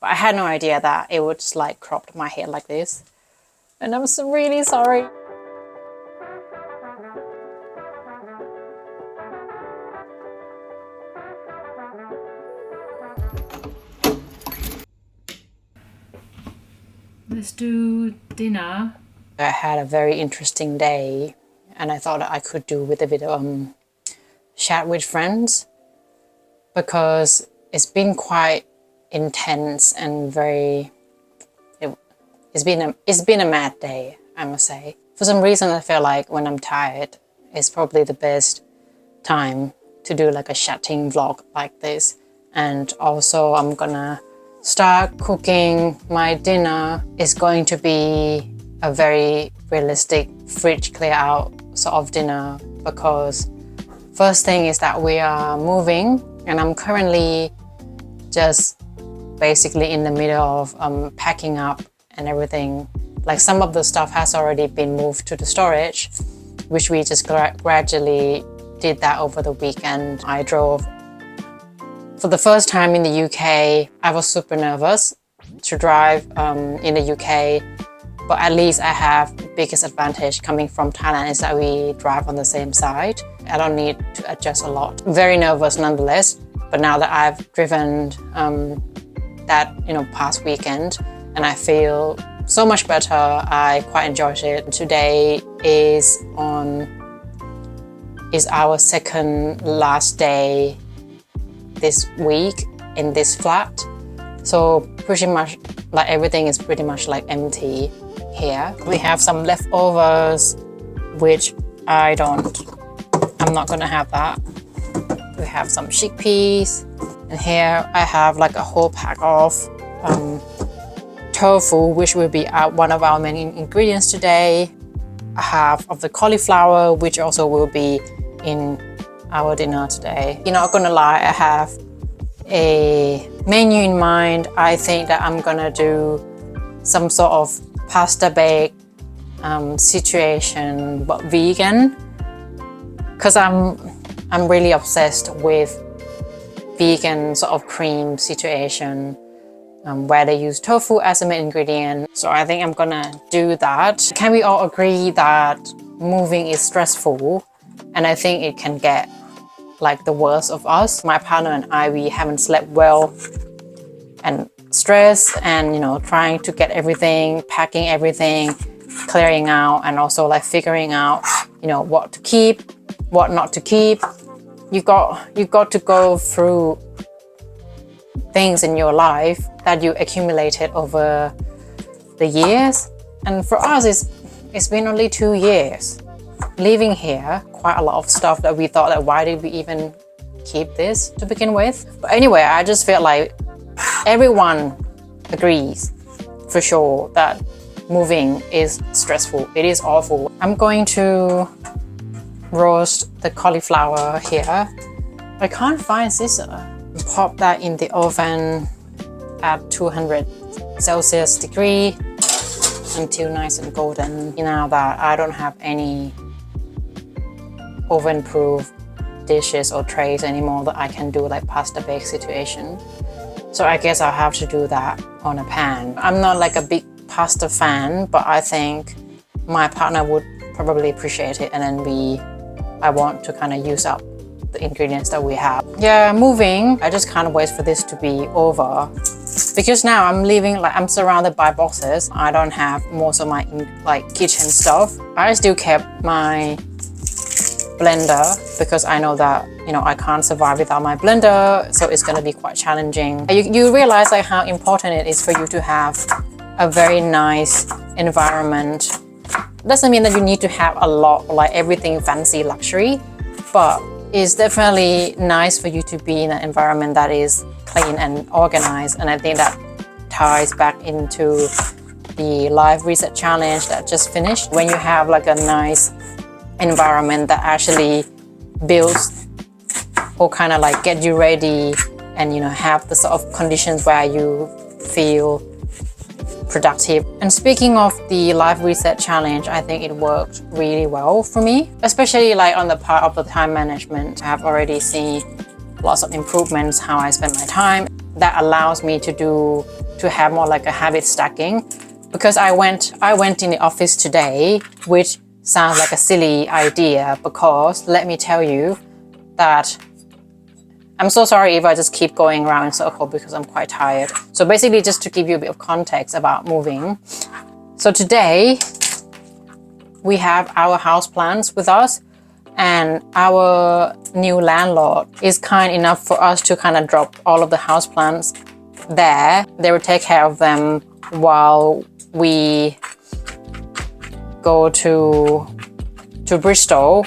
But I had no idea that it would just like crop my hair like this. And I'm so really sorry. Let's do dinner. I had a very interesting day and I thought I could do with a bit of chat with friends because it's been quite intense and it's been a mad day, I must say. For some reason I feel like when I'm tired it's probably the best time to do like a chatting vlog like this. And also I'm gonna start cooking my dinner. It's going to be a very realistic fridge clear out sort of dinner because first thing is that we are moving and I'm currently just basically in the middle of packing up and everything. Like some of the stuff has already been moved to the storage, which we just gradually did that over the weekend. I drove for the first time in the UK. I was super nervous to drive in the UK, but at least I have the biggest advantage coming from Thailand is that we drive on the same side. I don't need to adjust a lot. Very nervous nonetheless, but now that I've driven that past weekend and I feel so much better, I quite enjoyed it. Today is our second last day this week in this flat, so pretty much like everything is pretty much like empty here. We have some leftovers which I'm not gonna have that. We have some chickpeas and here I have like a whole pack of tofu, which will be one of our main ingredients today. Half of the cauliflower, which also will be in our dinner today. You're not gonna lie, I have a menu in mind. I think that I'm gonna do some sort of pasta bake situation, but vegan, because I'm really obsessed with vegan sort of cream situation where they use tofu as a main ingredient. So I think I'm gonna do that. Can we all agree that moving is stressful? And I think it can get like the worst of us. My partner and I, we haven't slept well and stressed and trying to get everything, packing everything, clearing out, and also like figuring out what to keep, what not to keep. You got to go through things in your life that you accumulated over the years. And for us it's been only 2 years living here. Quite a lot of stuff that we thought that why did we even keep this to begin with. But anyway, I just feel like everyone agrees for sure that moving is stressful. It is awful. I'm going to roast the cauliflower here. I can't find scissor. Pop that in the oven at 200 Celsius degree until nice and golden. Now that I don't have any oven-proof dishes or trays anymore that I can do like pasta bake situation, so I guess I'll have to do that on a pan. I'm not like a big pasta fan, but I think my partner would probably appreciate it, and then I want to kind of use up the ingredients that we have. Yeah, moving. I just can't wait for this to be over because now I'm leaving, like I'm surrounded by boxes. I don't have most of my like kitchen stuff. I still kept my blender because I know that I can't survive without my blender, so it's going to be quite challenging. You realize like how important it is for you to have a very nice environment. Doesn't mean that you need to have a lot like everything fancy luxury, but it's definitely nice for you to be in an environment that is clean and organized. And I think that ties back into the live reset challenge that just finished. When you have like a nice environment that actually builds or kind of like get you ready and have the sort of conditions where you feel productive. And speaking of the live reset challenge, I think it worked really well for me, especially like on the part of the time management. I have already seen lots of improvements how I spend my time. That allows me to do to have more like a habit stacking. Because I went in the office today, which sounds like a silly idea, because let me tell you that I'm so sorry if I just keep going around in circles because I'm quite tired. So basically, just to give you a bit of context about moving. So today we have our houseplants with us, and our new landlord is kind enough for us to kind of drop all of the houseplants there. They will take care of them while we go to Bristol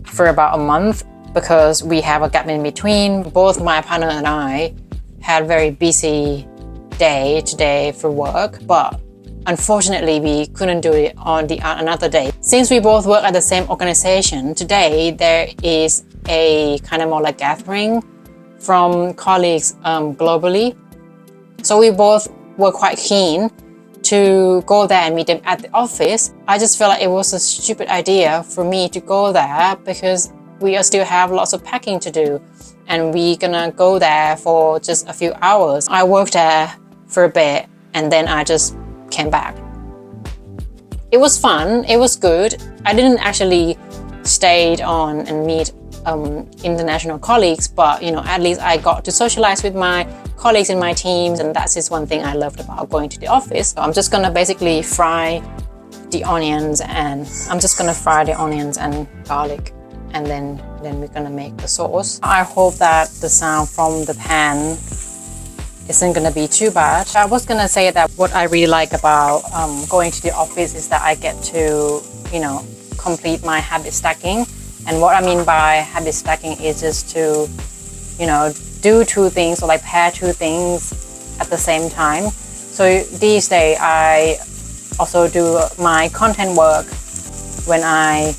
for about a month, because we have a gap in between. Both my partner and I had a very busy day today for work, but unfortunately we couldn't do it on another day. Since we both work at the same organization, today there is a kind of more like gathering from colleagues globally. So we both were quite keen to go there and meet them at the office. I just felt like it was a stupid idea for me to go there, because we still have lots of packing to do, and we're gonna go there for just a few hours. I worked there for a bit and then I just came back. It was fun, it was good. I didn't actually stay on and meet international colleagues, but at least I got to socialize with my colleagues in my teams, and that's just one thing I loved about going to the office. So I'm just gonna basically fry the onions, and garlic, and then we're gonna make the sauce. I hope that the sound from the pan isn't gonna be too bad. I was gonna say that what I really like about going to the office is that I get to complete my habit stacking. And what I mean by habit stacking is just to do two things, or like pair two things at the same time. So these days I also do my content work when I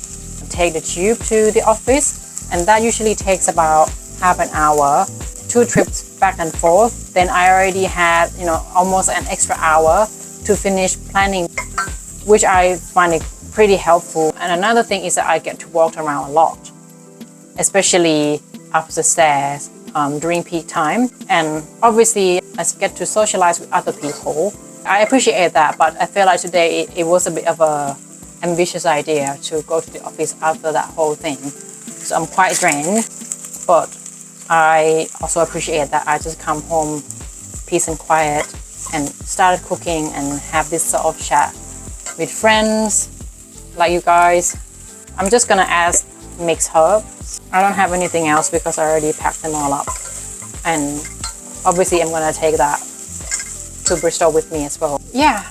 take the tube to the office, and that usually takes about half an hour, 2 trips back and forth. Then I already had almost an extra hour to finish planning, which I find it pretty helpful. And another thing is that I get to walk around a lot, especially up the stairs during peak time, and obviously I get to socialize with other people. I appreciate that, but I feel like today it was a bit of a ambitious idea to go to the office after that whole thing. So I'm quite drained, but I also appreciate that I just come home peace and quiet and started cooking and have this sort of chat with friends like you guys. I'm just gonna add mixed herbs. I don't have anything else because I already packed them all up, and obviously I'm gonna take that to Bristol with me as well. Yeah,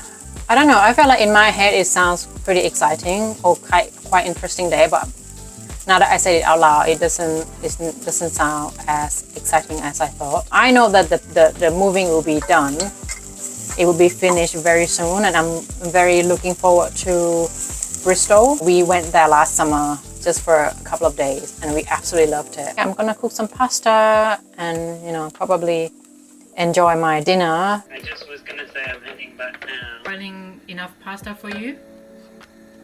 I don't know, I feel like in my head it sounds pretty exciting or quite interesting day, but now that I said it out loud, it doesn't sound as exciting as I thought. I know that the moving will be done. It will be finished very soon, and I'm very looking forward to Bristol. We went there last summer just for a couple of days, and we absolutely loved it. I'm gonna cook some pasta and probably enjoy my dinner. I just was gonna say I'm heading back now. Boiling enough pasta for you?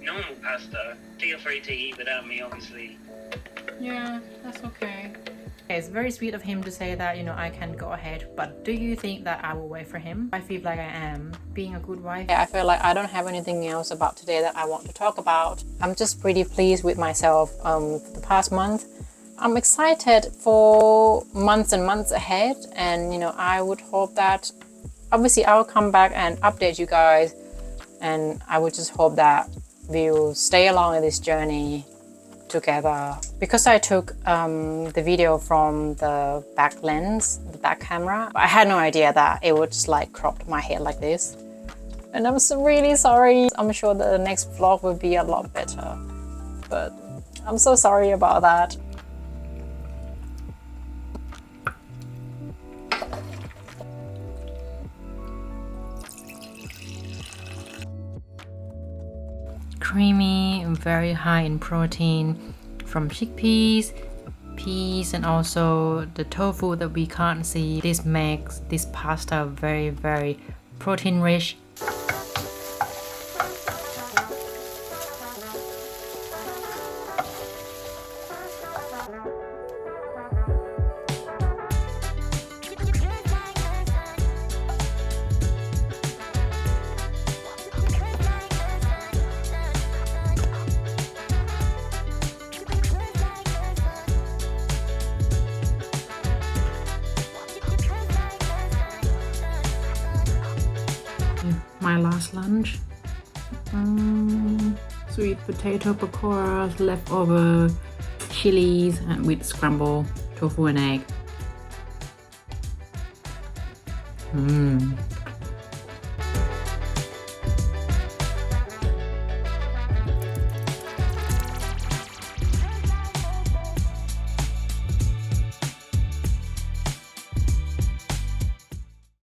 Normal pasta. Feel free to eat without me, obviously. Yeah, that's okay. It's very sweet of him to say that, I can go ahead, but do you think that I will wait for him? I feel like I am being a good wife. Yeah, I feel like I don't have anything else about today that I want to talk about. I'm just pretty pleased with myself for the past month. I'm excited for months and months ahead, and I would hope that obviously I'll come back and update you guys, and I would just hope that we'll stay along in this journey together. Because I took the video from the back lens, the back camera, I had no idea that it would just like crop my hair like this, and I'm so really sorry. I'm sure the next vlog will be a lot better, but I'm so sorry about that. Creamy and very high in protein from chickpeas, peas, and also the tofu that we can't see. This makes this pasta very, very protein rich. my last lunch. Sweet potato pakoras, leftover chilies, and wheat scramble, tofu and egg.